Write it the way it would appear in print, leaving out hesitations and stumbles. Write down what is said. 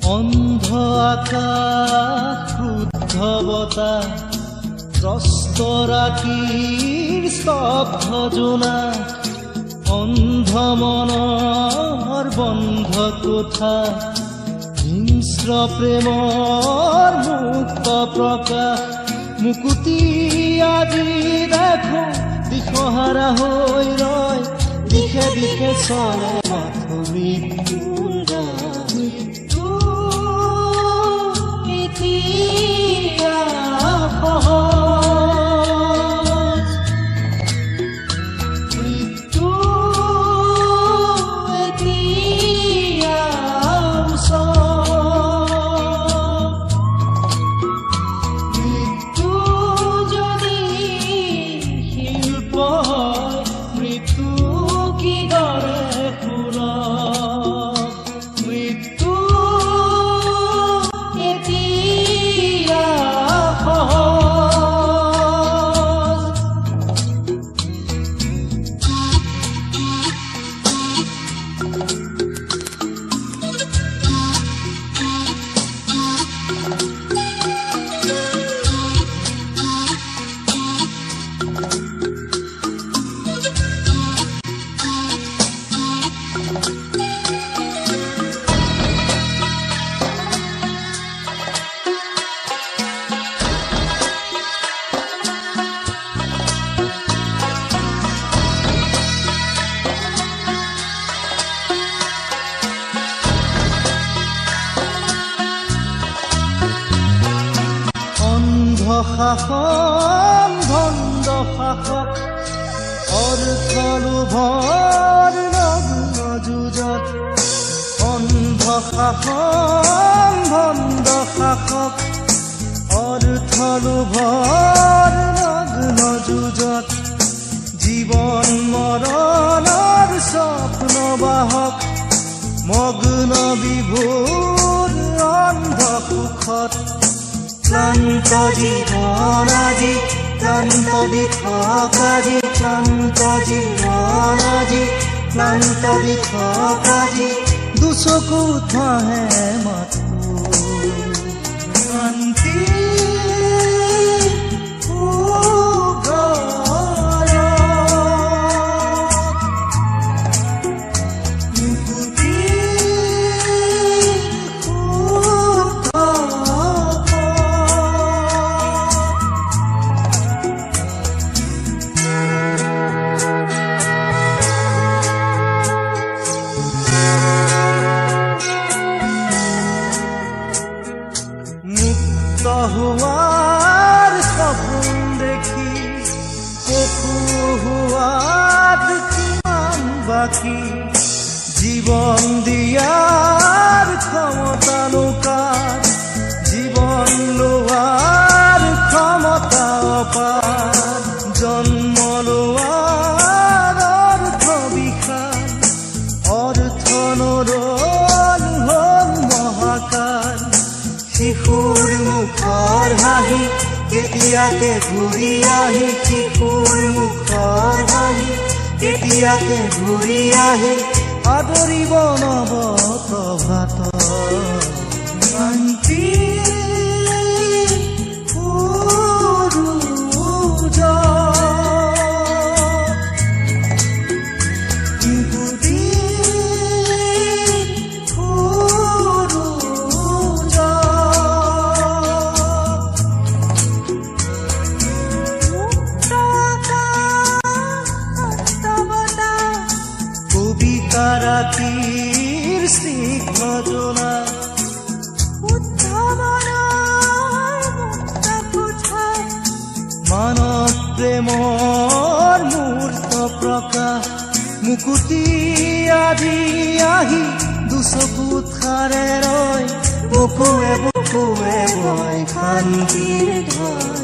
অন্ধ আকাশ ক্ৰুদ্ধ বতাহ ত্ৰস্ত ৰাখিৰ স্তব্ধ জোনাক অন্ধ মনৰ বন্ধ কোঠা হিংস্ৰ প্ৰেমৰ মুক্ত প্ৰকাশ মুকুতি আজি দেখো দিশহাৰা হৈ ৰয় দিশে দিশে চলে মাথো মৃত্যুৰ মৃত্যু এতিয়া সহজ মৃত্যু এতিয়া মৃত্যু যদি শিল্প মৃত্যু কিদৰে মৃত্যু এতিয়া শাসন ভণ্ড শাসক অৰ্থ লোভৰ নগ্ন যুঁজত অন্ধ শাসন ভণ্ড শাসক অৰ্থ লোভৰ নগ্ন যুঁজত জীৱন মৰণৰ স্বপ্ন বাহক মগ্ন বিভোৰ অন্ধ সুখত ক্লান্ত জীবন আজি ক্লান্ত দিশক আজি ক্লান্ত জীবন আজি ক্লান্ত দিশক আজি দুচকু ধাহে মাথো শান্তি হোৱাৰ সপোন দেখি পশু হোৱাত কিমান বাকী জীৱন দিয়াৰ ক্ষমতা লোকাৰ জীৱন লোৱাৰ ক্ষমতা অপাৰ জন্ম লোৱাৰ অৰ্থ বিশাল অৰ্থ নৰল হ'ল মহাকাল শিশুৰ মুখৰ হাঁহি কেতিয়াকে ঘূৰি আহি শিশুৰ মুখৰ হাঁহি কেতিয়াকে ঘূৰি আহি আদৰিব নৱ প্ৰভাত শান্তি ৰাতিৰ স্নিগ্ধ জোনা মানৱ প্ৰেমৰ মূৰ্ত প্ৰকাশ মুকুতি আজি আহি দুচকুত খাৰে ৰয় বুকুৱে বুকুৱে বয় শান্তিৰ ঢল